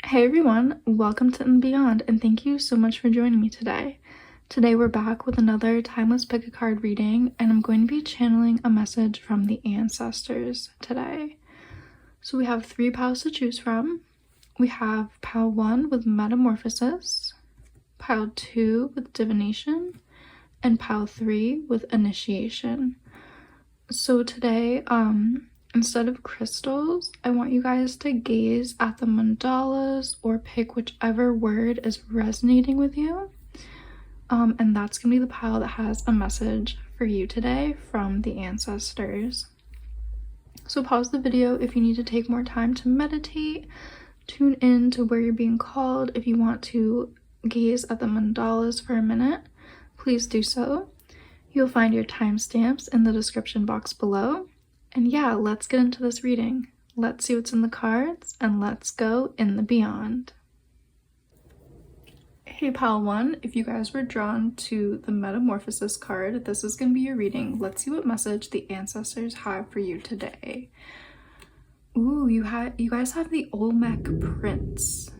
Hey everyone, welcome to and Beyond, and thank you so much for joining me today. Today we're back with another timeless pick a card reading, and I'm going to be channeling a message from the ancestors today. So we have 3 piles to choose from. We have pile 1 with Metamorphosis, pile 2 with Divination, and pile 3 with Initiation. So today, instead of crystals, I want you guys to gaze at the mandalas or pick whichever word is resonating with you. And that's gonna be the pile that has a message for you today from the ancestors. So pause the video if you need to take more time to meditate, tune in to where you're being called. If you want to gaze at the mandalas for a minute, please do so. You'll find your timestamps in the description box below. And yeah, let's get into this reading. Let's see what's in the cards, and let's go in the beyond. Hey pile 1, if you guys were drawn to the Metamorphosis card, this is going to be your reading. Let's see what message the ancestors have for you today. Ooh, you guys have the Olmec Prince.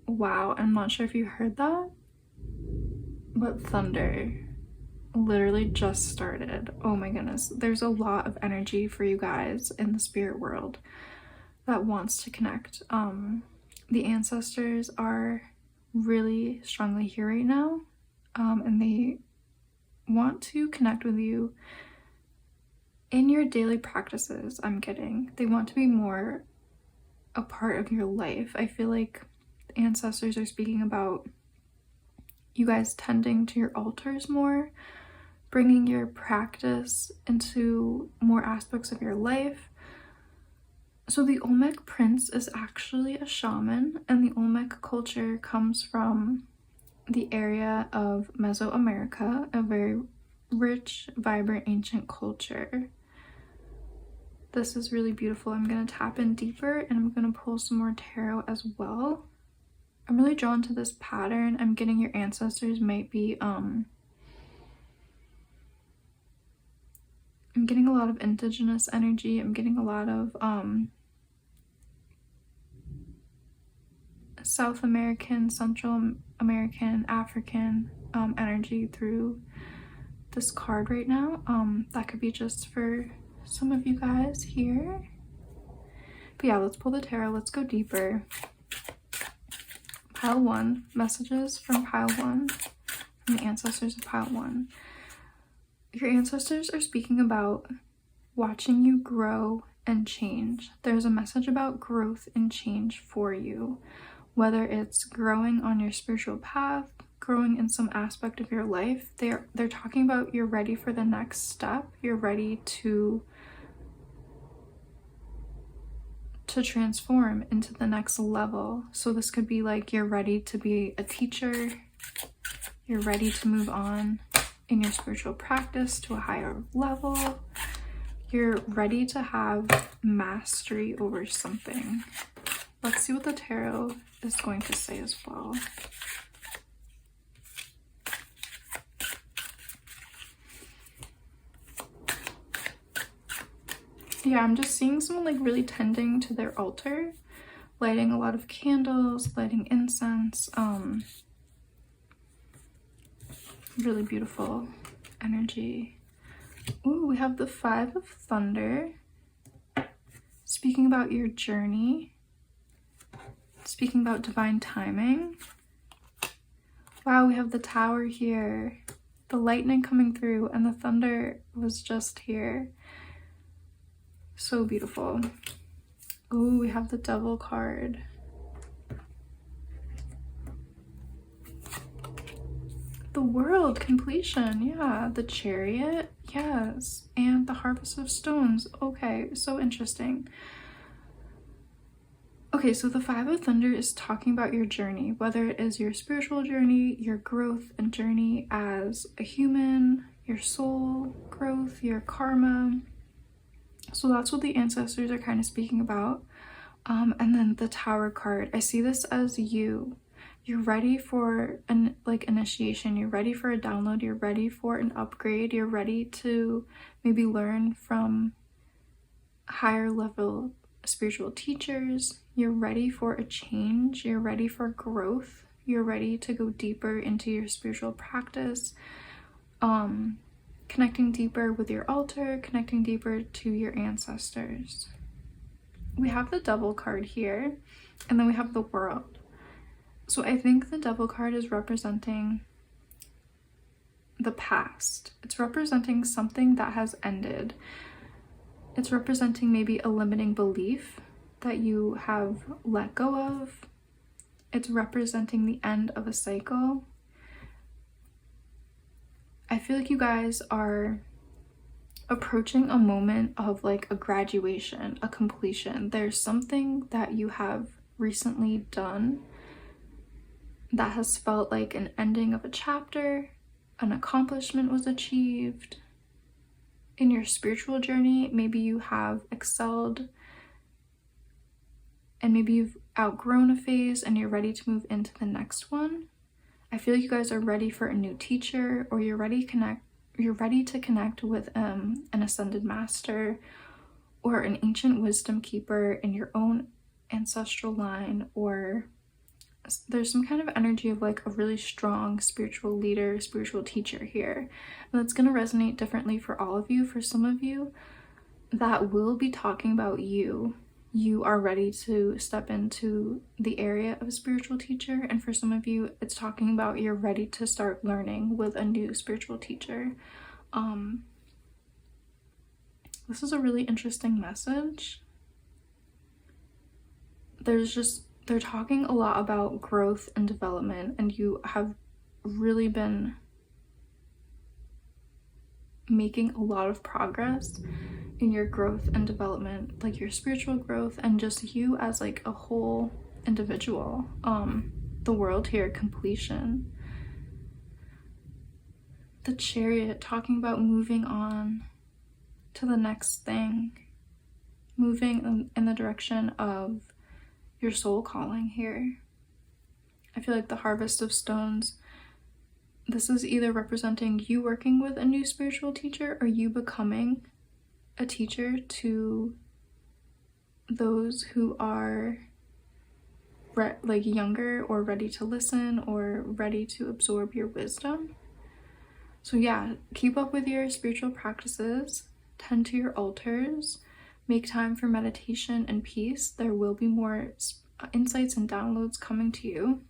Wow, I'm not sure if you heard that, but thunder literally just started. Oh my goodness, there's a lot of energy for you guys in the spirit world that wants to connect. The ancestors are really strongly here right now, and they want to connect with you in your daily practices. They want to be more a part of your life. I feel like the ancestors are speaking about you guys tending to your altars more, bringing your practice into more aspects of your life. So the Olmec Prince is actually a shaman, and the Olmec culture comes from the area of Mesoamerica, a very rich, vibrant, ancient culture. This is really beautiful. I'm going to tap in deeper, and I'm going to pull some more tarot as well. I'm really drawn to this pattern. I'm getting your ancestors might be I'm getting a lot of indigenous energy. I'm getting a lot of South American, Central American, African energy through this card right now. That could be just for some of you guys here. But yeah, let's pull the tarot. Let's go deeper. Pile 1, messages from pile 1, from the ancestors of pile 1. Your ancestors are speaking about watching you grow and change. There's a message about growth and change for you, whether it's growing on your spiritual path, growing in some aspect of your life. They're talking about you're ready for the next step. You're ready to transform into the next level. So this could be like you're ready to be a teacher. You're ready to move on in your spiritual practice to a higher level. You're ready to have mastery over something. Let's see what the tarot is going to say as well. Yeah, I'm just seeing someone like really tending to their altar, lighting a lot of candles, lighting incense. Really beautiful energy. Ooh, we have the 5 of Thunder, speaking about your journey, speaking about divine timing. Wow, we have the Tower here, the lightning coming through, and the thunder was just here. So beautiful. Ooh, we have the Devil card. The World, completion, yeah. The Chariot, yes. And the Harvest of Stones. Okay, so interesting. Okay, so the 5 of Thunder is talking about your journey, whether it is your spiritual journey, your growth and journey as a human, your soul growth, your karma. So that's what the ancestors are kind of speaking about. And then the Tower card, I see this as you. You're ready for an initiation, you're ready for a download, you're ready for an upgrade, you're ready to maybe learn from higher level spiritual teachers. You're ready for a change. You're ready for growth. You're ready to go deeper into your spiritual practice. Connecting deeper with your altar, connecting deeper to your ancestors. We have the Devil card here, and then we have the World. So I think the Devil card is representing the past. It's representing something that has ended. It's representing maybe a limiting belief that you have let go of. It's representing the end of a cycle. I feel like you guys are approaching a moment of like a graduation, a completion. There's something that you have recently done that has felt like an ending of a chapter, an accomplishment was achieved. In your spiritual journey, maybe you have excelled and maybe you've outgrown a phase and you're ready to move into the next one. I feel like you guys are ready for a new teacher, or you're ready to connect with an ascended master or an ancient wisdom keeper in your own ancestral line, or there's some kind of energy of like a really strong spiritual leader, spiritual teacher here. And that's going to resonate differently for all of you. For some of you, that will be talking about you. You are ready to step into the area of a spiritual teacher. And for some of you, it's talking about you're ready to start learning with a new spiritual teacher. This is a really interesting message. They're talking a lot about growth and development, and you have really been making a lot of progress in your growth and development, like your spiritual growth and just you as like a whole individual. The World here, completion. The Chariot, talking about moving on to the next thing, moving in the direction of your soul calling here. I feel like the Harvest of Stones, this is either representing you working with a new spiritual teacher or you becoming a teacher to those who are like younger or ready to listen or ready to absorb your wisdom. So yeah, keep up with your spiritual practices, tend to your altars, make time for meditation and peace. There will be more insights and downloads coming to you.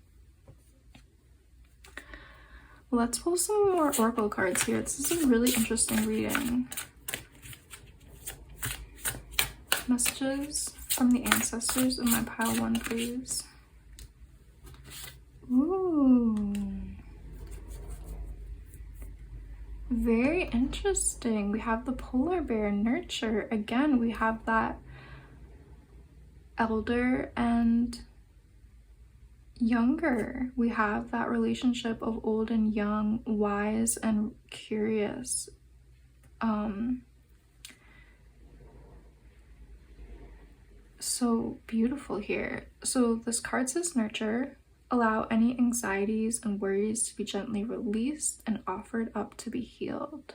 Let's pull some more oracle cards here. This is a really interesting reading. Messages from the ancestors in my pile 1, please. Ooh. Very interesting. We have the polar bear, nurture. Again, we have that elder and younger. We have that relationship of old and young, wise and curious. So beautiful here. So this card says nurture. Allow any anxieties and worries to be gently released and offered up to be healed.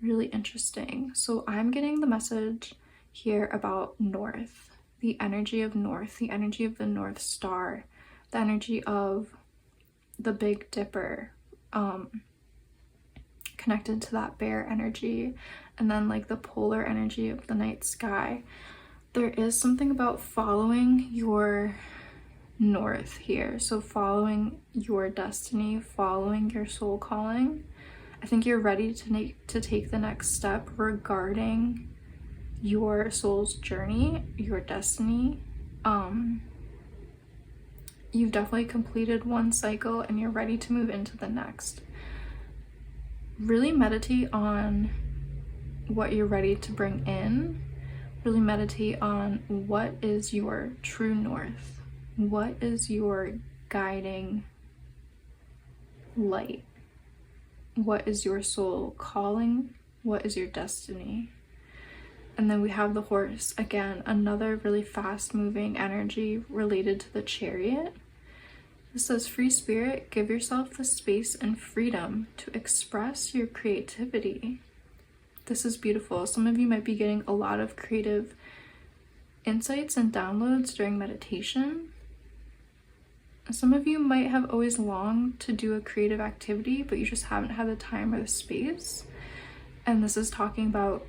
Really interesting. So I'm getting the message here about North, the energy of North, the energy of the North Star, the energy of the Big Dipper, connected to that bear energy, and then like the polar energy of the night sky. There is something about following your north here, so following your destiny, following your soul calling. I think you're ready to take the next step regarding your soul's journey, your destiny. You've definitely completed one cycle and you're ready to move into the next. Really meditate on what you're ready to bring in. Really meditate on what is your true north. What is your guiding light? What is your soul calling? What is your destiny? And then we have the horse. Again, another really fast moving energy related to the Chariot. It says, free spirit, give yourself the space and freedom to express your creativity. This is beautiful. Some of you might be getting a lot of creative insights and downloads during meditation. Some of you might have always longed to do a creative activity, but you just haven't had the time or the space. And this is talking about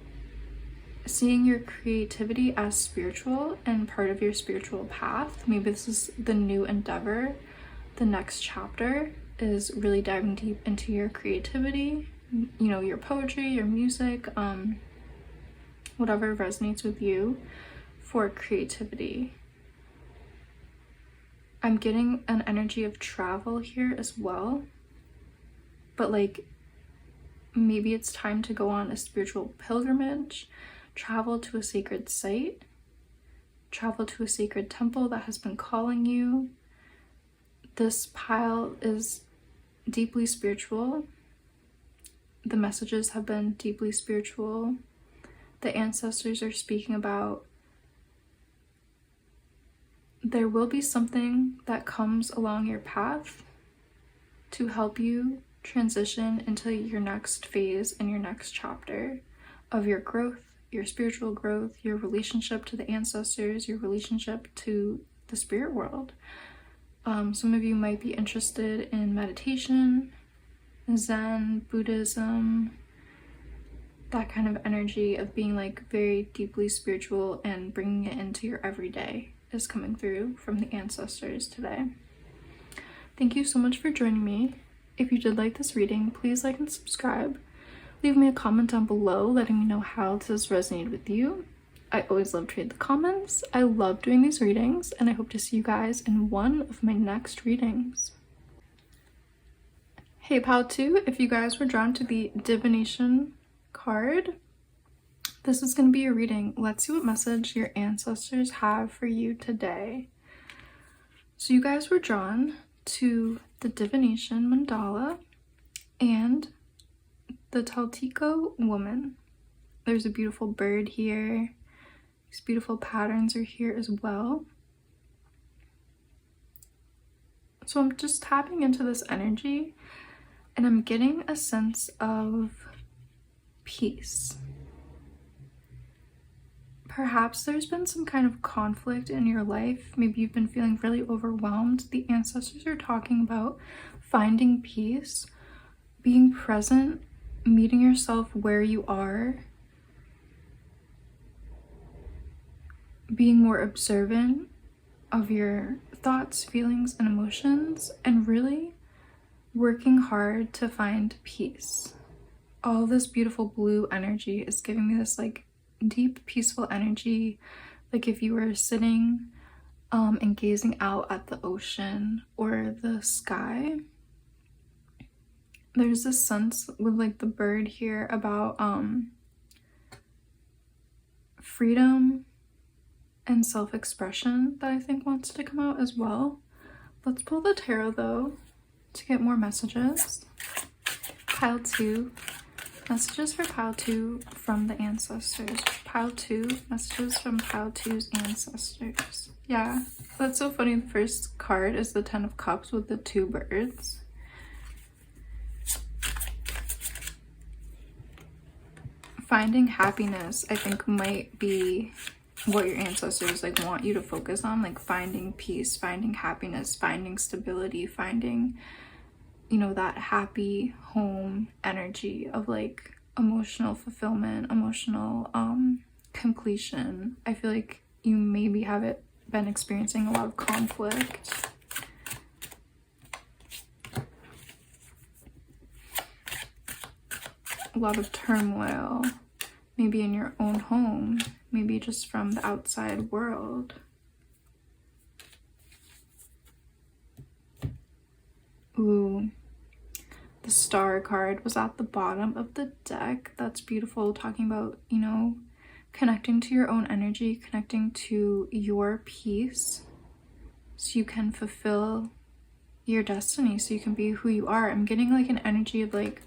seeing your creativity as spiritual and part of your spiritual path. Maybe this is the new endeavor. The next chapter is really diving deep into your creativity, you know, your poetry, your music, whatever resonates with you for creativity. I'm getting an energy of travel here as well, but like maybe it's time to go on a spiritual pilgrimage, travel to a sacred site, travel to a sacred temple that has been calling you. This pile is deeply spiritual. The messages have been deeply spiritual. The ancestors are speaking about there will be something that comes along your path to help you transition into your next phase and your next chapter of your growth, your spiritual growth, your relationship to the ancestors, your relationship to the spirit world. Some of you might be interested in meditation, Zen, Buddhism, that kind of energy of being like very deeply spiritual and bringing it into your everyday is coming through from the ancestors today. Thank you so much for joining me. If you did like this reading, please like and subscribe. Leave me a comment down below letting me know how this resonated with you. I always love to read the comments. I love doing these readings, and I hope to see you guys in one of my next readings. Hey Pal 2, if you guys were drawn to the divination card, this is going to be a reading. Let's see what message your ancestors have for you today. So you guys were drawn to the divination mandala and the Taltico woman. There's a beautiful bird here. These beautiful patterns are here as well. So I'm just tapping into this energy and I'm getting a sense of peace. Perhaps there's been some kind of conflict in your life. Maybe you've been feeling really overwhelmed. The ancestors are talking about finding peace, being present, meeting yourself where you are, being more observant of your thoughts, feelings, and emotions, and really working hard to find peace. All this beautiful blue energy is giving me this like deep, peaceful energy, like if you were sitting and gazing out at the ocean or the sky. There's this sense with like the bird here about freedom and self-expression that I think wants to come out as well. Let's pull the tarot though to get more messages. Pile 2. Messages for Pile 2 from the ancestors. Pile 2, messages from Pile 2's ancestors. Yeah, that's so funny. The first card is the 10 of Cups with the 2 birds. Finding happiness, I think, might be what your ancestors like want you to focus on, like finding peace, finding happiness, finding stability, finding, you know, that happy home energy of like emotional fulfillment, emotional completion. I feel like you maybe been experiencing a lot of conflict. A lot of turmoil, maybe in your own home, maybe just from the outside world. Ooh, the Star card was at the bottom of the deck. That's beautiful, talking about, you know, connecting to your own energy, connecting to your peace so you can fulfill your destiny, so you can be who you are. I'm getting like an energy of like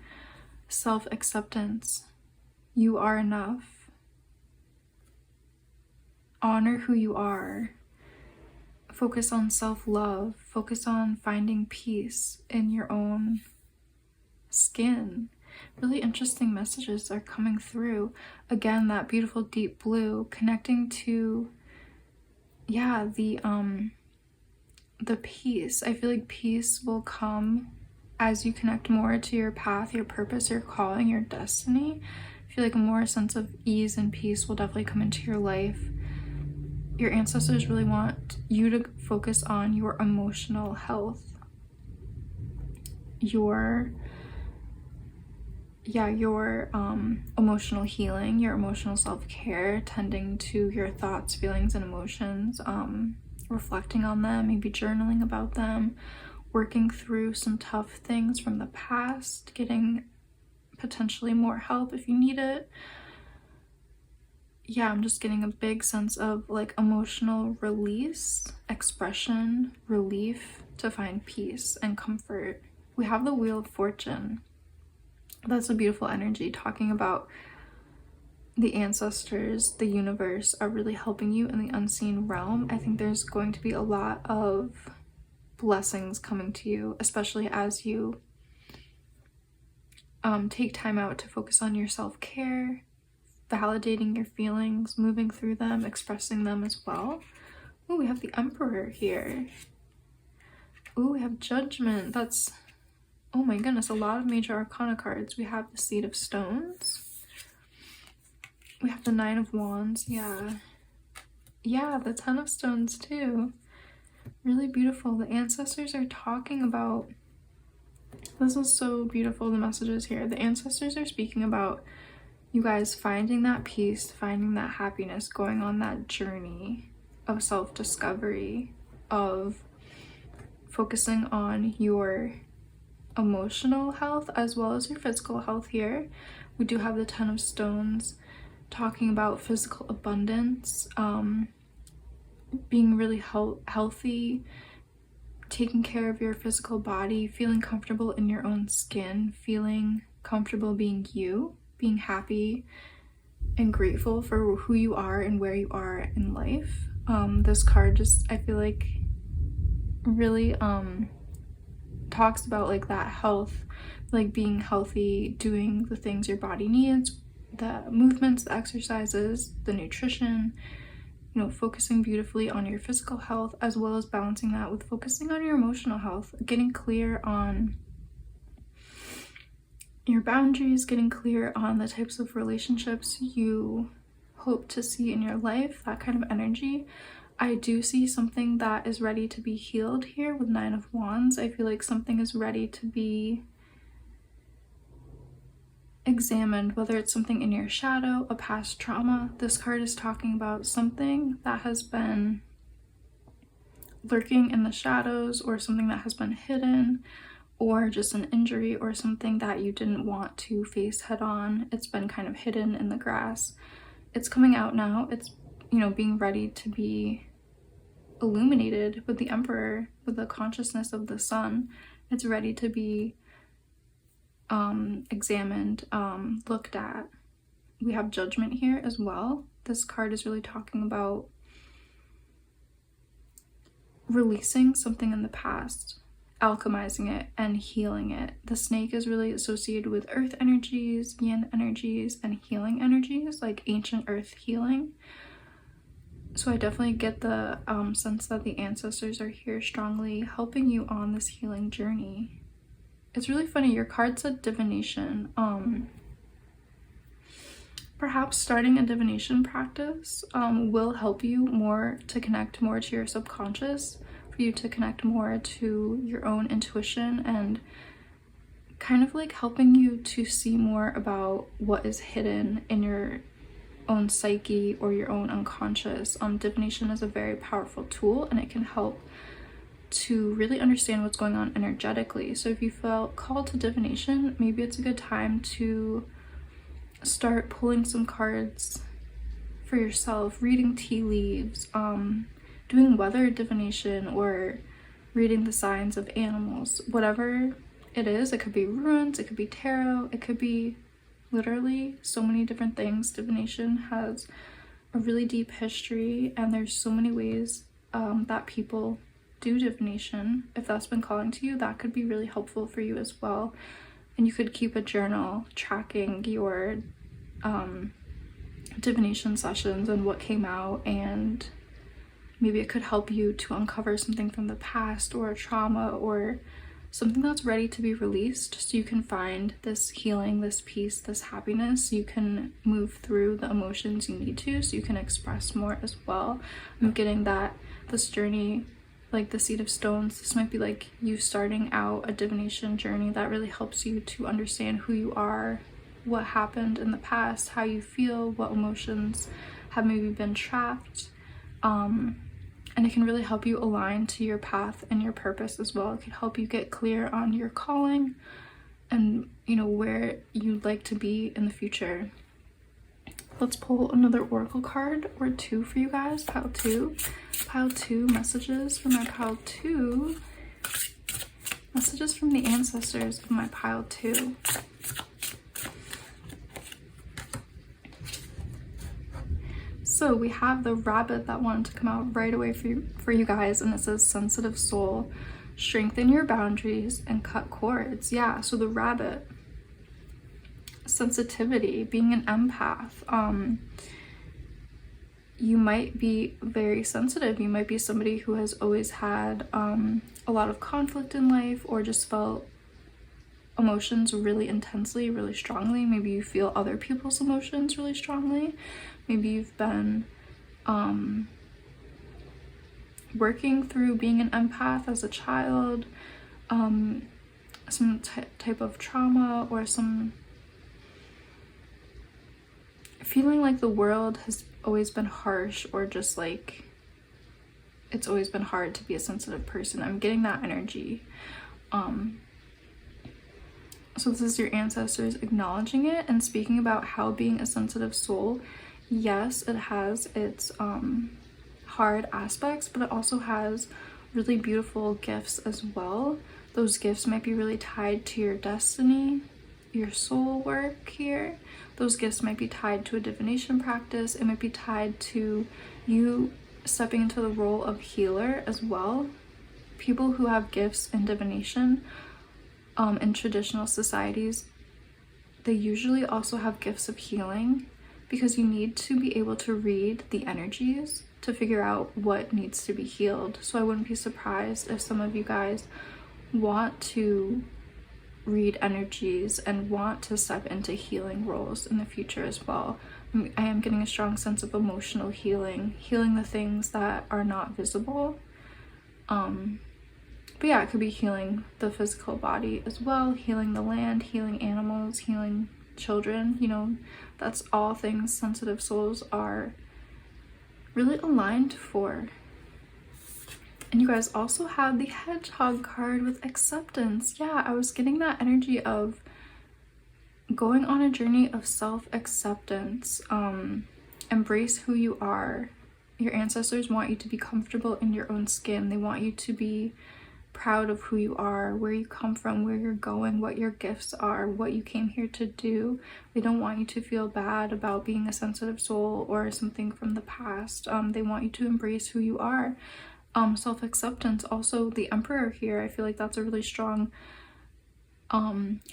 self-acceptance. You are enough. Honor who you are. Focus on self-love. Focus on finding peace in your own skin. Really interesting messages are coming through. Again, that beautiful deep blue, connecting to yeah, the peace. I feel like peace will come as you connect more to your path, your purpose, your calling, your destiny. I feel like a more sense of ease and peace will definitely come into your life. Your ancestors really want you to focus on your emotional health, your emotional healing, your emotional self-care, tending to your thoughts, feelings, and emotions, reflecting on them, maybe journaling about them, working through some tough things from the past, getting potentially more help if you need it. Yeah, I'm just getting a big sense of like emotional release, expression, relief to find peace and comfort. We have the Wheel of Fortune. That's a beautiful energy talking about the ancestors, the universe are really helping you in the unseen realm. I think there's going to be a lot of blessings coming to you, especially as you take time out to focus on your self-care, validating your feelings, moving through them, expressing them as well. Ooh, we have the Emperor here. Ooh, we have Judgment. That's, oh my goodness, a lot of major arcana cards. We have the Seed of Stones. We have the Nine of Wands. Yeah, the Ten of Stones too. Really beautiful. The ancestors are talking about, this is so beautiful, the messages here. The ancestors are speaking about you guys finding that peace, finding that happiness, going on that journey of self-discovery, of focusing on your emotional health as well as your physical health here. We do have the Ten of Stones talking about physical abundance, being really healthy, taking care of your physical body, feeling comfortable in your own skin, feeling comfortable being you, being happy and grateful for who you are and where you are in life. This card just, I feel like, really talks about like that health, like being healthy, doing the things your body needs, the movements, the exercises, the nutrition, you know, focusing beautifully on your physical health as well as balancing that with focusing on your emotional health, getting clear on your boundaries, getting clear on the types of relationships you hope to see in your life, that kind of energy. I do see something that is ready to be healed here with Nine of Wands. I feel like something is ready to be examined, whether it's something in your shadow, a past trauma. This card is talking about something that has been lurking in the shadows, or something that has been hidden, or just an injury or something that you didn't want to face head on. It's been kind of hidden in the grass. It's coming out now. It's, you know, being ready to be illuminated with the Emperor, with the consciousness of the sun. It's ready to be examined, looked at. We have Judgment here as well. This card is really talking about releasing something in the past, alchemizing it and healing it. The snake is really associated with earth energies, yin energies, and healing energies, like ancient earth healing. So I definitely get the sense that the ancestors are here strongly helping you on this healing journey. It's really funny, your card said divination. Perhaps starting a divination practice will help you more to connect more to your subconscious, for you to connect more to your own intuition, and kind of like helping you to see more about what is hidden in your own psyche or your own unconscious. Divination is a very powerful tool, and it can help to really understand what's going on energetically. So if you feel called to divination, maybe it's a good time to start pulling some cards for yourself, reading tea leaves, doing weather divination, or reading the signs of animals. Whatever it is, it could be runes, it could be tarot, it could be literally so many different things. Divination has a really deep history, and there's so many ways that people do divination. If that's been calling to you, that could be really helpful for you as well. And you could keep a journal tracking your divination sessions and what came out, and Maybe it could help you to uncover something from the past or a trauma or something that's ready to be released, so you can find this healing, this peace, this happiness. You can move through the emotions you need to, so you can express more as well. I'm getting that this journey, like the Seed of Stones, this might be like you starting out a divination journey that really helps you to understand who you are, what happened in the past, how you feel, what emotions have maybe been trapped. And it can really help you align to your path and your purpose as well. It can help you get clear on your calling and, you know, where you'd like to be in the future. Let's pull another oracle card or two for you guys. Pile two. Pile two, messages for my pile two. Messages from the ancestors of my pile two. So we have the rabbit that wanted to come out right away for you guys, and it says sensitive soul, strengthen your boundaries and cut cords. Yeah, so the rabbit, sensitivity, being an empath. You might be very sensitive. You might be somebody who has always had a lot of conflict in life, or just felt emotions really intensely, really strongly. Maybe you feel other people's emotions really strongly. Maybe you've been working through being an empath as a child, some type of trauma, or some feeling like the world has always been harsh, or just like it's always been hard to be a sensitive person. I'm getting that energy. So this is your ancestors acknowledging it and speaking about how being a sensitive soul, yes, it has its hard aspects, but it also has really beautiful gifts as well. Those gifts might be really tied to your destiny, your soul work here. Those gifts might be tied to a divination practice. It might be tied to you stepping into the role of healer as well. People who have gifts in divination in traditional societies, they usually also have gifts of healing, because you need to be able to read the energies to figure out what needs to be healed. So I wouldn't be surprised if some of you guys want to read energies and want to step into healing roles in the future as well. I am getting a strong sense of emotional healing, healing the things that are not visible. But yeah, it could be healing the physical body as well, healing the land, healing animals, healing children. You know, that's all things sensitive souls are really aligned for. And you guys also have the hedgehog card with acceptance. Yeah, I was getting that energy of going on a journey of self-acceptance. Embrace who you are. Your ancestors want you to be comfortable in your own skin. They want you to be proud of who you are, where you come from, where you're going, what your gifts are, what you came here to do. They don't want you to feel bad about being a sensitive soul or something from the past. They want you to embrace who you are. Self-acceptance. Also, the Emperor here, I feel like that's a really strong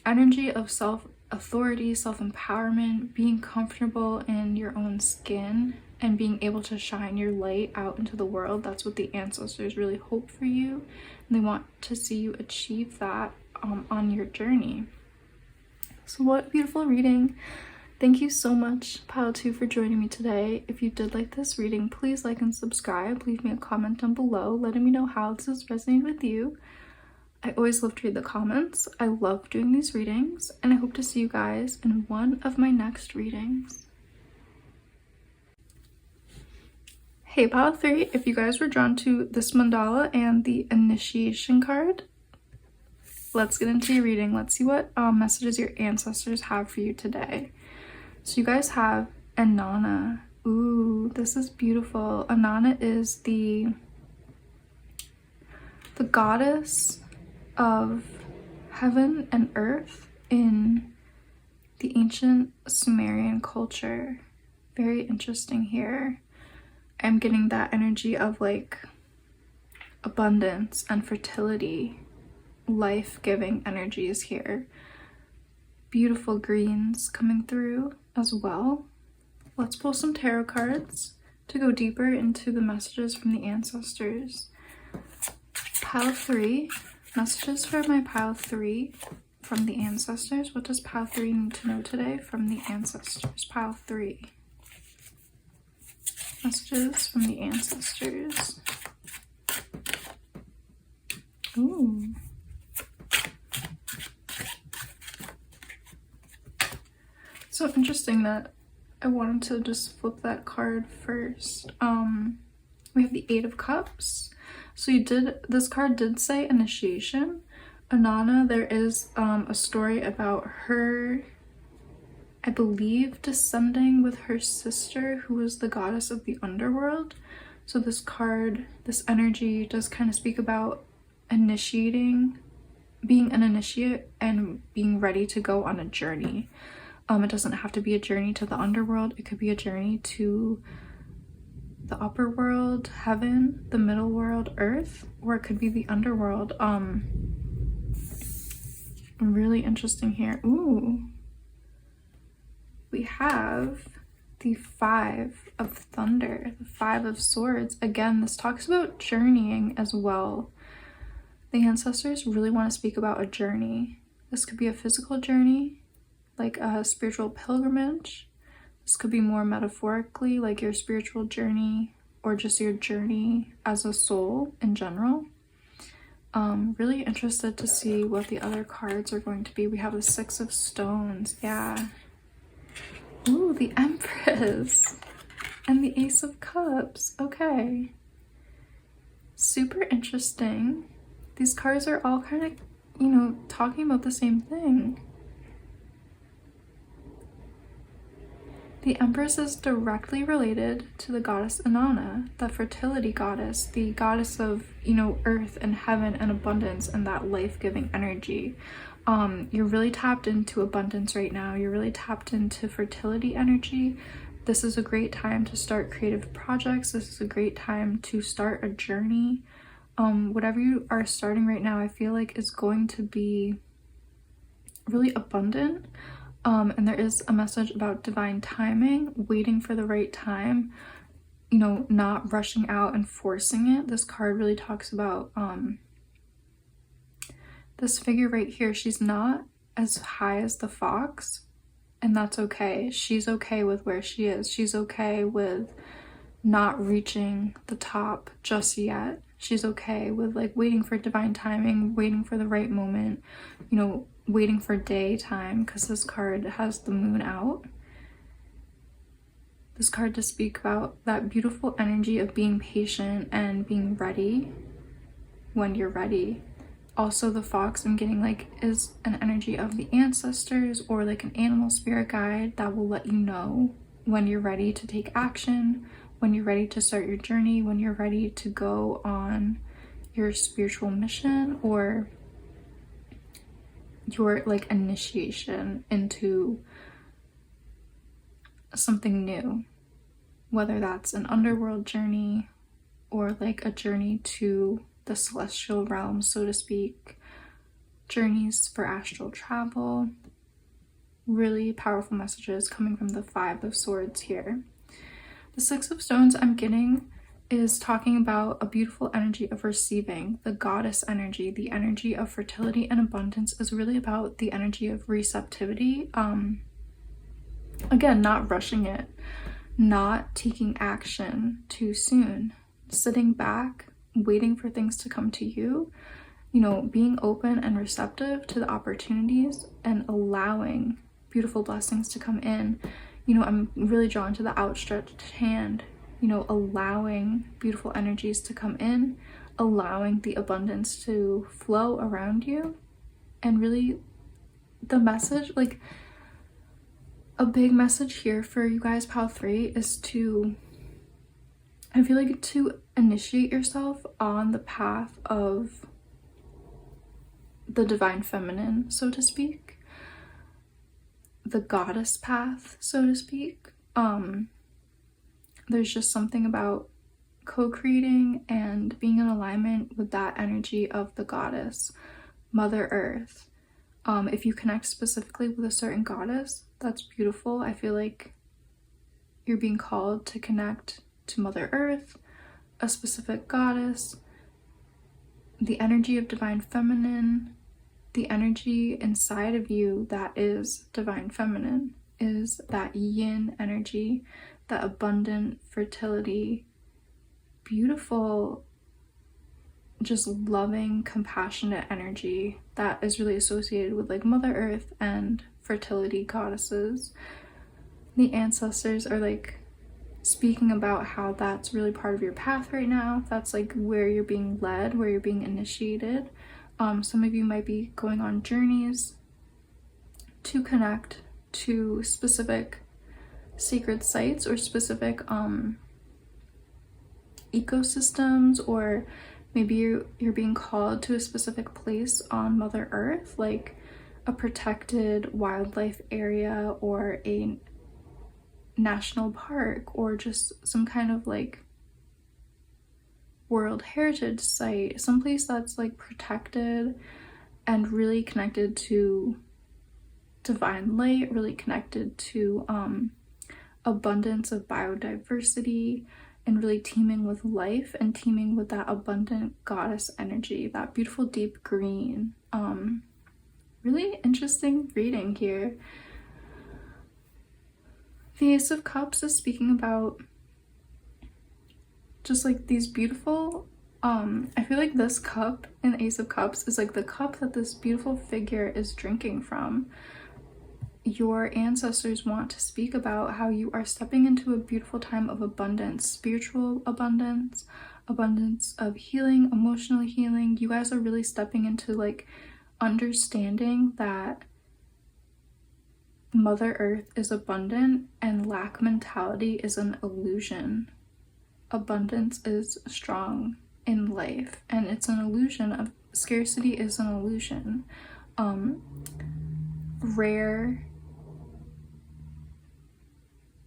energy of self-authority, self-empowerment, being comfortable in your own skin and being able to shine your light out into the world. That's what the ancestors really hope for you, and they want to see you achieve that on your journey. So what a beautiful reading. Thank you so much, Pile 2, for joining me today. If you did like this reading, please like and subscribe. Leave me a comment down below letting me know how this has resonated with you. I always love to read the comments. I love doing these readings, and I hope to see you guys in one of my next readings. Hey, Pile 3, if you guys were drawn to this mandala and the initiation card, let's get into your reading. Let's see what messages your ancestors have for you today. So you guys have Inanna. Ooh, this is beautiful. Inanna is the goddess of heaven and earth in the ancient Sumerian culture. Very interesting here. I'm getting that energy of like abundance and fertility, life-giving energies here. Beautiful greens coming through as well. Let's pull some tarot cards to go deeper into the messages from the ancestors. Pile 3, messages for my pile 3 from the ancestors. What does pile 3 need to know today from the ancestors? Pile 3. Messages from the ancestors. Ooh. So interesting that I wanted to just flip that card first. We have the 8 of Cups. So this card did say initiation. Inanna, there is a story about her, I believe, descending with her sister, who was the goddess of the underworld. So this card, this energy does kind of speak about initiating, being an initiate and being ready to go on a journey. It doesn't have to be a journey to the underworld. It could be a journey to the upper world, heaven, the middle world, earth, or it could be the underworld. Really interesting here. Ooh. We have the 5 of Thunder, the 5 of Swords. Again, this talks about journeying as well. The ancestors really want to speak about a journey. This could be a physical journey, like a spiritual pilgrimage. This could be more metaphorically, like your spiritual journey or just your journey as a soul in general. Really interested to see what the other cards are going to be. We have the 6 of Stones. Yeah. Ooh, the Empress and the Ace of Cups. Okay. Super interesting. These cards are all kind of, you know, talking about the same thing. The Empress is directly related to the goddess Inanna, the fertility goddess, the goddess of, you know, earth and heaven and abundance and that life-giving energy. You're really tapped into abundance right now. You're really tapped into fertility energy. This is a great time to start creative projects. This is a great time to start a journey. Whatever you are starting right now, I feel like is going to be really abundant. And there is a message about divine timing, waiting for the right time, you know, not rushing out and forcing it. This card really talks about this figure right here. She's not as high as the fox, and that's okay. She's okay with where she is. She's okay with not reaching the top just yet. She's okay with like waiting for divine timing, waiting for the right moment, you know, waiting for daytime, because this card has the moon out. This card to speak about that beautiful energy of being patient and being ready when you're ready. Also, the fox I'm getting like is an energy of the ancestors or like an animal spirit guide that will let you know when you're ready to take action, when you're ready to start your journey, when you're ready to go on your spiritual mission or your like initiation into something new, whether that's an underworld journey or like a journey to the celestial realm, so to speak, journeys for astral travel. Really powerful messages coming from the 5 of Swords here. The 6 of Stones I'm getting is talking about a beautiful energy of receiving, the goddess energy, the energy of fertility and abundance is really about the energy of receptivity. Again, not rushing it, not taking action too soon, sitting back, waiting for things to come to you, you know, being open and receptive to the opportunities and allowing beautiful blessings to come in. You know, I'm really drawn to the outstretched hand, you know, allowing beautiful energies to come in, allowing the abundance to flow around you. And really the message, like a big message here for you guys, pile 3, is to, I feel like, to initiate yourself on the path of the divine feminine, so to speak, the goddess path, so to speak. There's just something about co-creating and being in alignment with that energy of the goddess, Mother Earth. If you connect specifically with a certain goddess, that's beautiful. I feel like you're being called to connect to Mother Earth, a specific goddess, the energy of divine feminine, the energy inside of you that is divine feminine, is that yin energy, that abundant fertility, beautiful, just loving, compassionate energy that is really associated with like Mother Earth and fertility goddesses. The ancestors are like speaking about how that's really part of your path right now. That's like where you're being led, where you're being initiated. Some of you might be going on journeys to connect to specific sacred sites or specific ecosystems, or maybe you're being called to a specific place on Mother Earth, like a protected wildlife area or a national park or just some kind of like World Heritage Site, someplace that's like protected and really connected to divine light, really connected to abundance of biodiversity, and really teeming with life and teeming with that abundant goddess energy, that beautiful deep green. Really interesting reading here. The Ace of Cups is speaking about just like these beautiful, I feel like this cup in the Ace of Cups is like the cup that this beautiful figure is drinking from. Your ancestors want to speak about how you are stepping into a beautiful time of abundance, spiritual abundance, abundance of healing, emotional healing. You guys are really stepping into like understanding that Mother Earth is abundant and lack mentality is an illusion. Abundance is strong in life, and it's an illusion. Of scarcity is an illusion.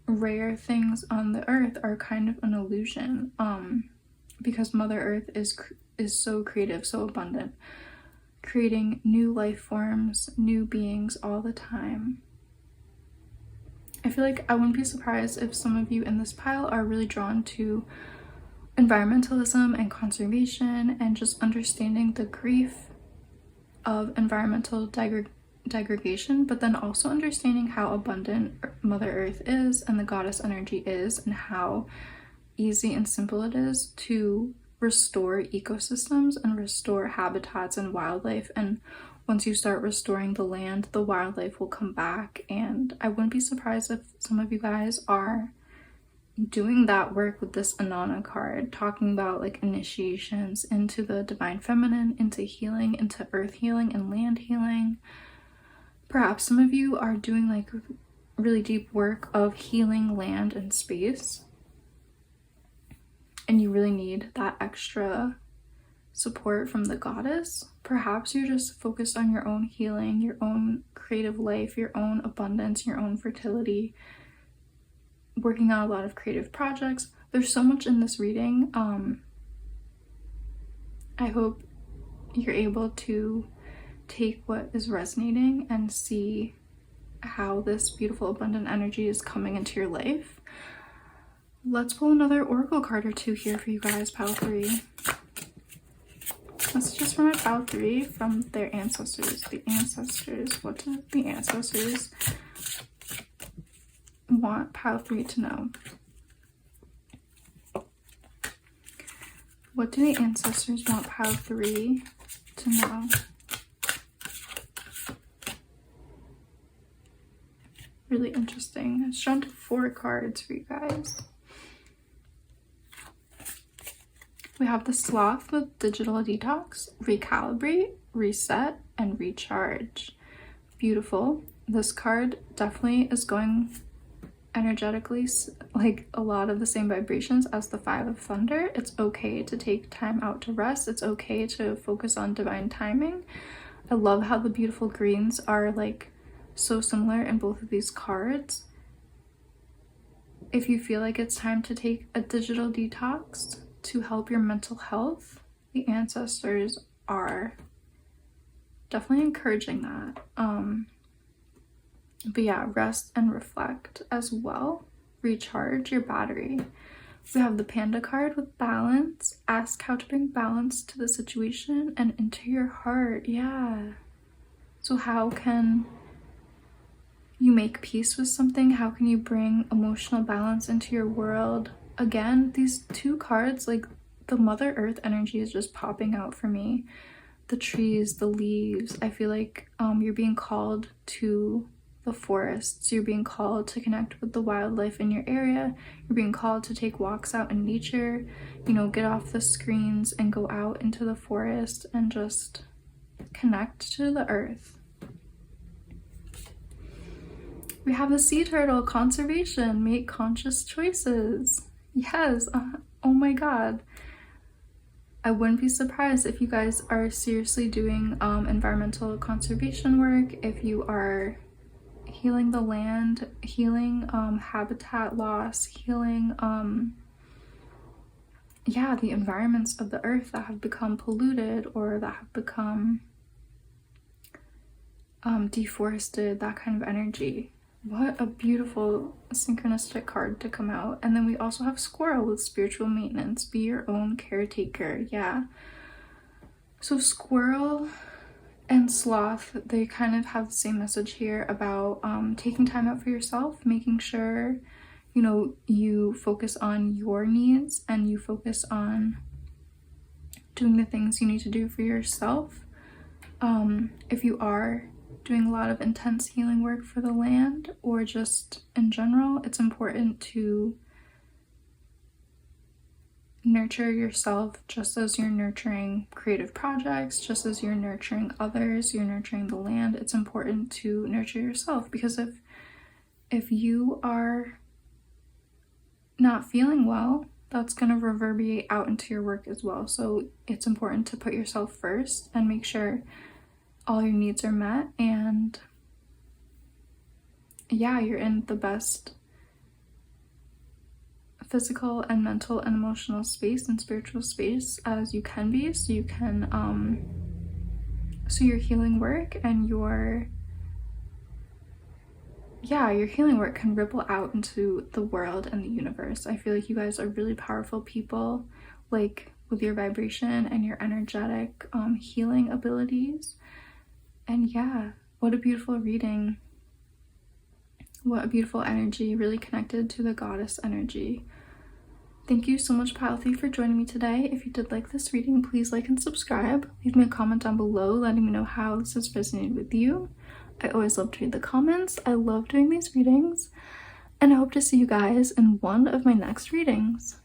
Rare things on the earth are kind of an illusion, because Mother Earth is so creative, so abundant, creating new life forms, new beings all the time. I feel like I wouldn't be surprised if some of you in this pile are really drawn to environmentalism and conservation and just understanding the grief of environmental degradation, but then also understanding how abundant Mother Earth is and the goddess energy is, and how easy and simple it is to restore ecosystems and restore habitats and wildlife. And once you start restoring the land, the wildlife will come back. And I wouldn't be surprised if some of you guys are doing that work with this Anana card, talking about like initiations into the divine feminine, into healing, into earth healing and land healing. Perhaps some of you are doing like really deep work of healing land and space, and you really need that extra support from the goddess. Perhaps you're just focused on your own healing, your own creative life, your own abundance, your own fertility, working on a lot of creative projects. There's so much in this reading. I hope you're able to take what is resonating and see how this beautiful abundant energy is coming into your life. Let's pull another oracle card or two here for you guys, pile 3. Messages from my pile 3 from their ancestors. The ancestors, what do the ancestors want pile 3 to know? What do the ancestors want pile 3 to know? Really interesting. It's drawn to 4 cards for you guys. We have the Sloth with Digital Detox, Recalibrate, Reset, and Recharge. Beautiful. This card definitely is going energetically like a lot of the same vibrations as the 5 of Thunder. It's okay to take time out to rest. It's okay to focus on divine timing. I love how the beautiful greens are like so similar in both of these cards. If you feel like it's time to take a digital detox to help your mental health, the ancestors are definitely encouraging that. But yeah, rest and reflect as well. Recharge your battery. We have the Panda card with balance. Ask how to bring balance to the situation and into your heart. Yeah. So how can you make peace with something? How can you bring emotional balance into your world? Again, these two cards, like the Mother Earth energy is just popping out for me. The trees, the leaves. I feel like you're being called to the forests. You're being called to connect with the wildlife in your area. You're being called to take walks out in nature, you know, get off the screens and go out into the forest and just connect to the earth. We have the sea turtle, conservation, make conscious choices. Yes, oh my god. I wouldn't be surprised if you guys are seriously doing environmental conservation work, if you are healing the land, healing habitat loss, healing yeah, the environments of the earth that have become polluted or that have become deforested, that kind of energy. What a beautiful synchronistic card to come out. And then we also have squirrel with spiritual maintenance. Be your own caretaker. Yeah. So squirrel and sloth, they kind of have the same message here about taking time out for yourself, making sure, you know, you focus on your needs and you focus on doing the things you need to do for yourself. If you are doing a lot of intense healing work for the land or just in general, it's important to nurture yourself just as you're nurturing creative projects, just as you're nurturing others, you're nurturing the land. It's important to nurture yourself, because if you are not feeling well, that's going to reverberate out into your work as well. So it's important to put yourself first and make sure all your needs are met, and yeah, you're in the best physical and mental and emotional space and spiritual space as you can be, so you can so your healing work and your healing work can ripple out into the world and the universe. I feel like you guys are really powerful people, like with your vibration and your energetic healing abilities. And yeah, what a beautiful reading. What a beautiful energy, really connected to the goddess energy. Thank you so much, Pile Thief, for joining me today. If you did like this reading, please like and subscribe. Leave me a comment down below letting me know how this has resonated with you. I always love to read the comments. I love doing these readings. And I hope to see you guys in one of my next readings.